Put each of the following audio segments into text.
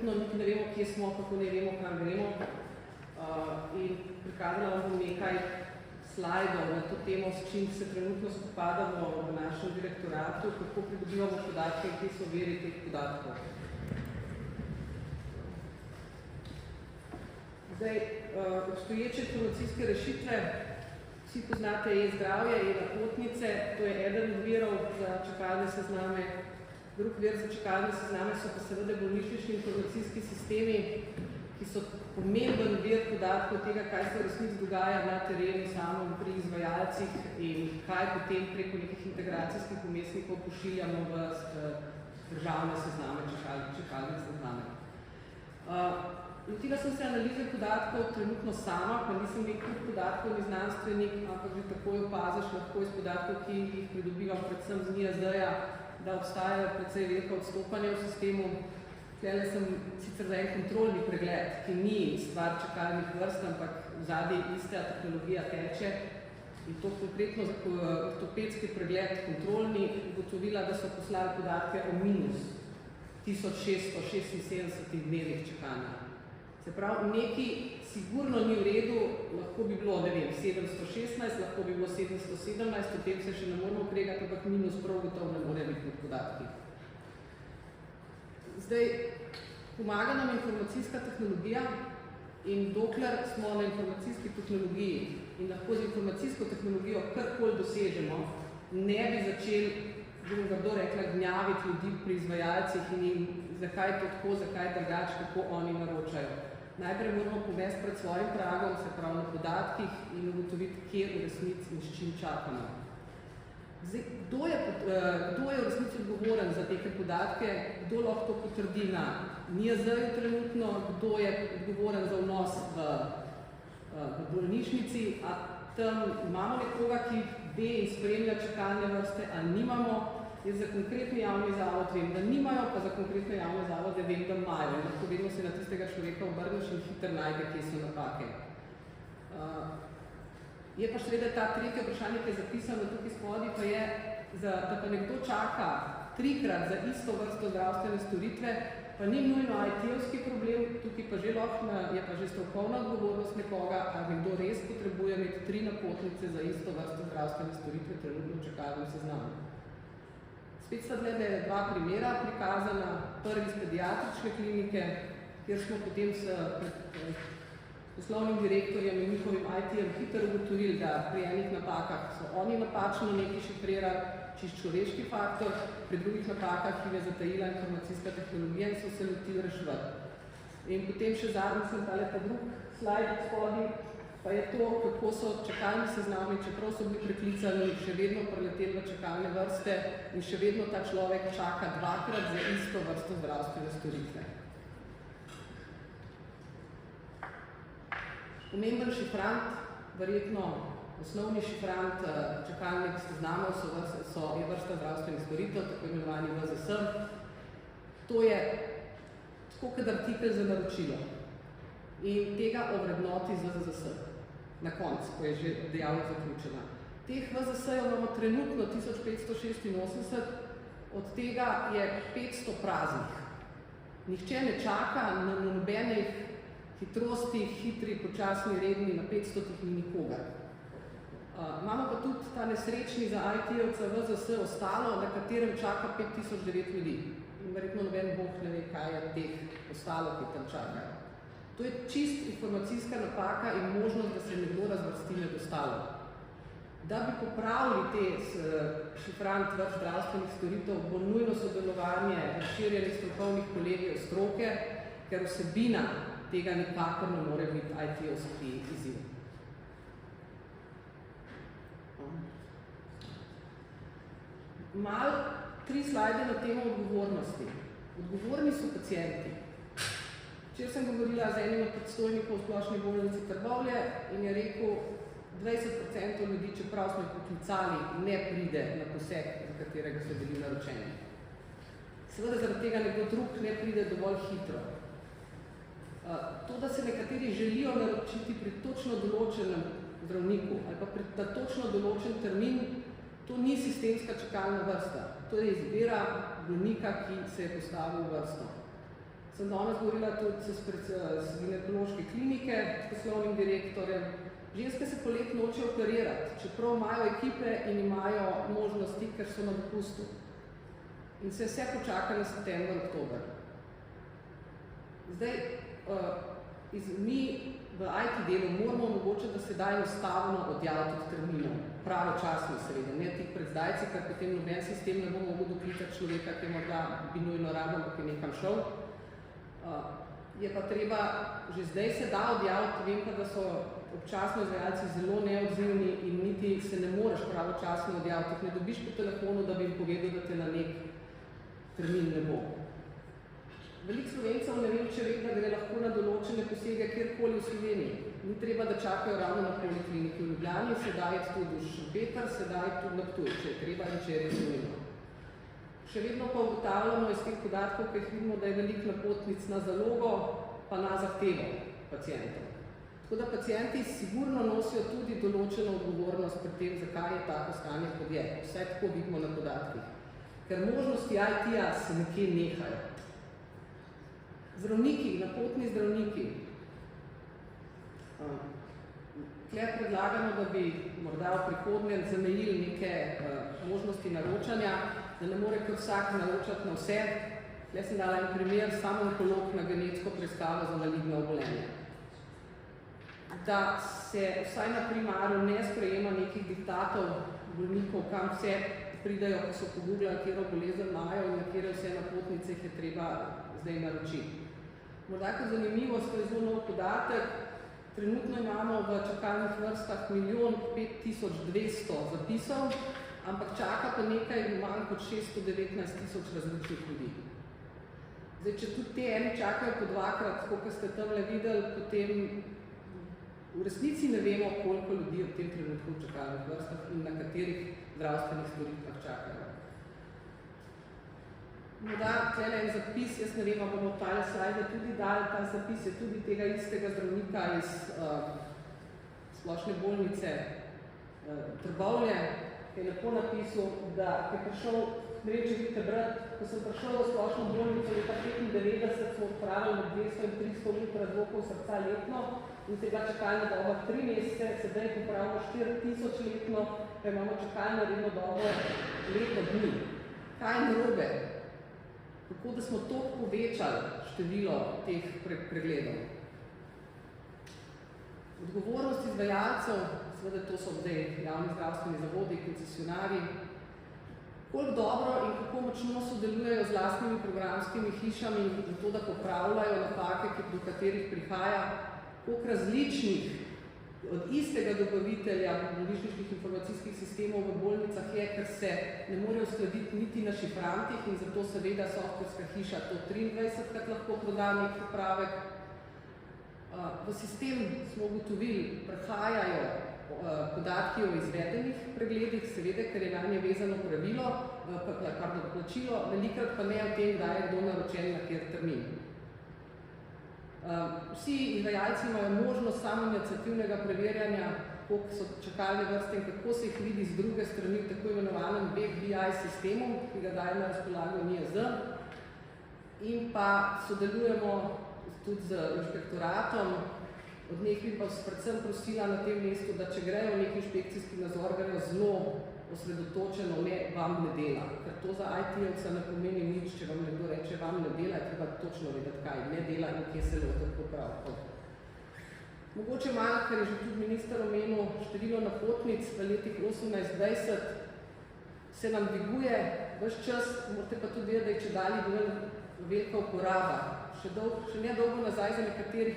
trenutno niti ne vemo, kje smo, kako ne vemo, kam gremo. In prikazala vam bom nekaj slajdov na to temo, s čim se trenutno spopadamo v našem direktoratu, kako pridobivamo podatke in kje so veri teh podatkov. Zdaj, obstoječe informacijske rešitve, vsi poznate e-zdravje, e-napotnice, to je eden od virov za čakalne sezname. Drug vir za čakalne sezname so pa seveda bolnišnični informacijski sistemi, ki so pomemben vir podatkov tega, kaj se v resnici dogaja na terenu samem pri izvajalcih in kaj potem preko nekih integracijskih umestnikov pošiljamo v državne sezname, čakalne sezname. Lotila sem se analize podatkov trenutno sama, pa nisem nek podatkov ni znanstvenik, ampak že takoj opaziš lahko iz podatkov, ki jih pridobivam predvsem z NIJZ-ja, da obstajajo precej velika odstopanja v sistemu. Tukaj sem sicer za en kontrolni pregled, ki ni stvar čakalnih vrst, ampak vzadej ista tehnologija teče. In to konkretno ortopedski pregled kontrolni ugotovila, da so poslali podatke o minus 1676 dnevih čakanja. Se pravi, nekaj sigurno ni v redu, lahko bi bilo, ne vem, 716, lahko bi bilo 717, o tem se še ne moramo kregati, ampak minus prav gotovo ne more biti v podatkih. Zdaj, pomaga nam informacijska tehnologija in dokler smo na informacijski tehnologiji in lahko z informacijsko tehnologijo karkoli dosežemo, ne bi začeli, bom grdo rekla, gnjaviti ljudi pri izvajalcih in jim zakaj to tako, zakaj drugače, kako oni naročajo. Najprej moramo povesti pred svojim pragom, se pravi na podatkih in ugotoviti, kje v resnici in s čim čakamo. Zdaj, kdo je v resnici odgovoren za te podatke, kdo lahko to potrdi na NIJZ-ju trenutno, kdo je odgovoren za vnos v bolnišnici, a tam imamo nekoga, ki ve in spremlja čakalne vrste, a nimamo. Jaz za konkretni javni zavod vem, da nimajo, pa za konkretne javne zavode vem, da imajo. Lahko vedno se na tistega človeka obrneš in hitro najde, kje so napake. Je pa seveda ta tretje vprašanje, ki je zapisano tukaj spodaj, pa je, da pa nekdo čaka trikrat za isto vrsto zdravstvene storitve, pa ni nujno IT-ovski problem, tukaj pa že lahko je pa že strokovna odgovornost nekoga, ali nekdo res potrebuje imeti 3 napotnice za isto vrsto zdravstvene storitve, trenutno v čakalnem seznamu. Spet sta glede 2 primera prikazana, prvi iz pediatrične klinike, kjer smo potem s poslovnim direktorjem in njihovim IT-jem hitro ugotovili, da pri enih napakah so oni napačno nekaj šifrirali, čist človeški faktor, pri drugih napakah, ki je zatajila informacijska tehnologija in so se lotili reševati. In potem še zadnji sem tale pa drug slajd od spodaj, pa je to, kako so čakalni seznami, čeprav so bili preklicani, še vedno preleteli v čakalne vrste in še vedno ta človek čaka 2-krat za isto vrsto zdravstvene storitve. Pomemben šifrant, verjetno osnovni šifrant čakalnih seznamov je vrsta zdravstvenih storitev, tako imenovani VZS. To je tako kot artikel za naročilo in tega ovrednoti z VZS na koncu, ko je že dejavnost zaključena. Teh VZS-jev imamo trenutno 1586, od tega je 500 praznih. Nihče ne čaka na nobenih hitrosti, hitri, počasni, redni, na 500 ni nikogar. Imamo pa tudi ta nesrečni za IT-ovca VZS ostalo, na katerem čaka 5009 ljudi. In verjetno noben boh ne ve, kaj je teh ostalo, ki tam čakajo. To je čist informacijska napaka in možnost, da se nekdo razvrsti med ostalo. Da bi popravili te šifrant vrst zdravstvenih storitev, bo nujno sodelovanje razširjenih strokovnih kolegijev stroke, ker vsebina tega nikakor ne more biti IT-ovski izziv. Malo 3 slajde na temo odgovornosti. Odgovorni so pacienti. Včeraj sem govorila z enim od predstojnikov v splošni bolnici Trbovlje in je rekel, 20% ljudi, čeprav smo jih poklicali, ne pride na poseg, za katerega so bili naročeni. Seveda zaradi tega nekdo drug ne pride dovolj hitro. To, da se nekateri želijo naročiti pri točno določenem zdravniku ali pa pri točno določen termin, to ni sistemska čakalna vrsta. To je izbira bolnika, ki se je postavil v vrsto. Sem danes govorila tudi s ginekološke klinike, s poslovnim direktorjem. Ženske se poleti nočejo operirati, čeprav imajo ekipe in imajo možnosti, ker so na dopustu. In se vse počaka na september, oktober. Zdaj, mi v IT delu moramo omogočiti, da se da enostavno odjaviti od terminov, pravočasno seveda, ne tik pred zdajci, ker potem noben sistem ne bo mogel doklicati človeka, ki morda bi nujno rado, ampak je nekam šel. Je pa treba, že zdaj se da odjaviti, vem pa, da so občasno izvajalci zelo neodzivni in niti se ne moreš pravočasno odjaviti, ne dobiš po telefonu, da bi jim povedal, da te na nek termin ne bo. Veliko Slovencev ne vem, če ve, da gre lahko na določene posege kjerkoli v Sloveniji. Ni treba, da čakajo ravno na polikliniki v Ljubljani, se daje tudi v Šempeter, se daje tudi na Ptuj, če je treba in če je res nujno. Še vedno pa ugotavljamo iz teh podatkov, ki jih vidimo, da je veliko napotnic na zalogo, pa na zahtevo pacientov. Tako da pacienti sigurno nosijo tudi določeno odgovornost pri tem, zakaj je tako stanje, kot je. Vse tako vidimo na podatkih. Ker možnosti IT-ja se nekje nehajo. Zdravniki, napotni zdravniki. Tukaj predlagamo, da bi morda v prihodnje zamejili neke možnosti naročanja, da ne more kar vsak naročati na vse. Tukaj sem dala en primer, samo onkolog na genetsko preiskavo za maligno obolenje. Da se vsaj na primaru ne sprejema nekih diktatov bolnikov, kam vse pridajo, ko so pogooglali, katero bolezen imajo in na katere vse napotnice jih je treba zdaj naročiti. Morda kot zanimivost, to je zelo nov podatek, trenutno imamo v čakalnih vrstah 1.5.200 zapisov, ampak čaka pa nekaj manj kot 619.000 različnih ljudi. Zdaj, če tudi te eni čakajo po dvakrat, koliko ste tamle videli, potem v resnici ne vemo, koliko ljudi v tem trenutku v čakalnih vrstah in na katerih zdravstvenih storitvah čakajo. Morda tukaj en zapis, jaz ne vem, bomo tale slajde tudi dali, ta zapis je tudi tega istega zdravnika iz splošne bolnice Trbovlje, ki je lepo napisal, da je prišel, ne vem, če vidite brati, ko sem prišel v splošno bolnico leta 1995, smo odpravili med 200 in 300 ultrazvokov srca letno in se ga čakalna doba 3 mesece, sedaj popravimo 4000 letno, pa imamo čakalno redno dobo leto dni. Kaj je narobe? Tako da smo toliko povečali število teh pregledov. Odgovornost izvajalcev, seveda to so zdaj javni zdravstveni zavodi, koncesionarji, koliko dobro in kako močno sodelujejo z lastnimi programskimi hišami za to, da popravljajo napake, do katerih prihaja, koliko različnih od istega dobavitelja bolnišničnih informacijskih sistemov v bolnicah je, ker se ne morejo uskladiti niti na šifrantih in zato seveda softverska hiša to 23krat lahko proda nek popravek. V sistem smo ugotovili, prihajajo podatki o izvedenih pregledih, seveda, ker je nanje vezano plačilo, velikrat pa ne o tem, da je kdo naročen na kjer termin. Vsi izvajalci imajo možnost samoiniciativnega preverjanja, koliko so čakalne vrste in kako se jih vidi z druge strani v tako imenovanem BI sistemu, ki ga daje na razpolago NIJZ. In pa sodelujemo tudi z inšpektoratom. Od njih bi pa predvsem prosila na tem mestu, da če grejo v nek inšpekcijski nadzor, grejo zelo osredotočeno, ne vam ne dela. Ker to za IT-ovca ne pomeni nič, če vam nekdo reče, vam ne dela, je treba točno vedeti, kaj ne dela in kje se lotiti popravkov. Mogoče malo, ker je že tudi minister omenil, število napotnic v letih 18-20 se nam dviguje ves čas, morate pa tudi vedeti, da je čedalje bolj velika uporaba. Še nedolgo nazaj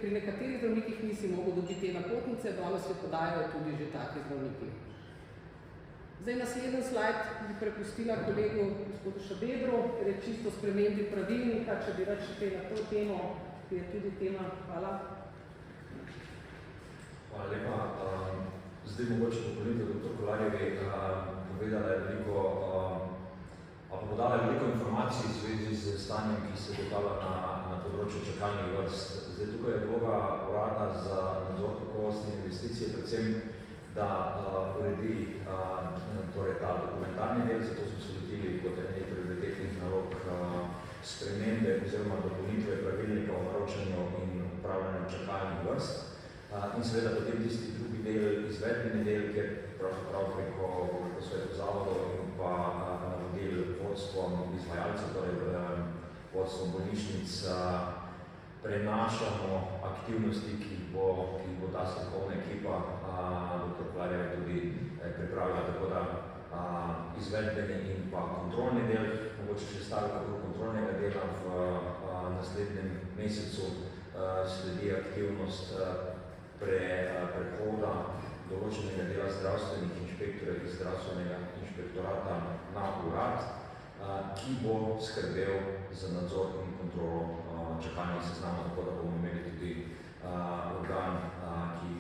pri nekaterih zdravnikih nisi mogel dobiti te napotnice, danes se podajajo tudi že taki zdravniki. Zdaj naslednji slajd bi prepustila kolegu gospodu Šabedru, ker je čisto spremembi pravilnika, če bi reči kaj na to temo, ki je tudi tema. Hvala. Hvala lepa. Zdaj mogoče popolnitev dr. Kolarjevi povedala je veliko, podala veliko informacij v zvezi z stanjem, ki se dogajala na področju čakalnih vrst. Zdaj tukaj je vloga urada za nadzor kakovosti investicije, predvsem da uredi ta dokumentarni del, zato smo se lotili kot ene prioritetnih nalog spremembe oziroma dopolnitve pravil čakalnih vrst. In seveda potem tisti drugi del, izvedbeni del, kjer pravzaprav preko svetu zavodov in pa navodil vodstvom izvajalcev, torej vodstvom bolnišnic, prenašamo aktivnosti, ki jih bo ta strokovna ekipa dr. Kolarjeve tudi pripravila, tako da izvedbeni in pa kontrolni del, mogoče še staviti kako kontrolnega dela v naslednjem mesecu sledi aktivnost prehoda določenega dela zdravstvenih inšpektorjev iz zdravstvenega inšpektorata na urad, ki bo skrbel za nadzor in kontrolo čakalnih seznamov, tako da bomo imeli tudi organ, ki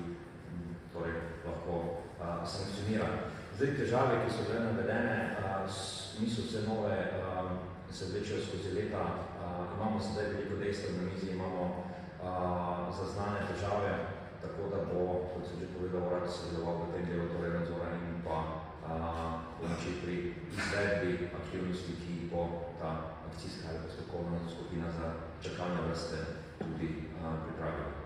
torej lahko sankcionira. Zdaj, težave, ki so bile navedene, niso vse nove, se vlečejo skozi leta. Imamo sedaj veliko dejstev na mizi, imamo zaznane težave, tako da bo, kot sem že povedal, urad sodeloval v tem delu torej nadzora in pa pomoči pri izvedbi aktivnosti, ki bo ta akcijska ali postopkovna skupina za čakalne vrste tudi pripravila.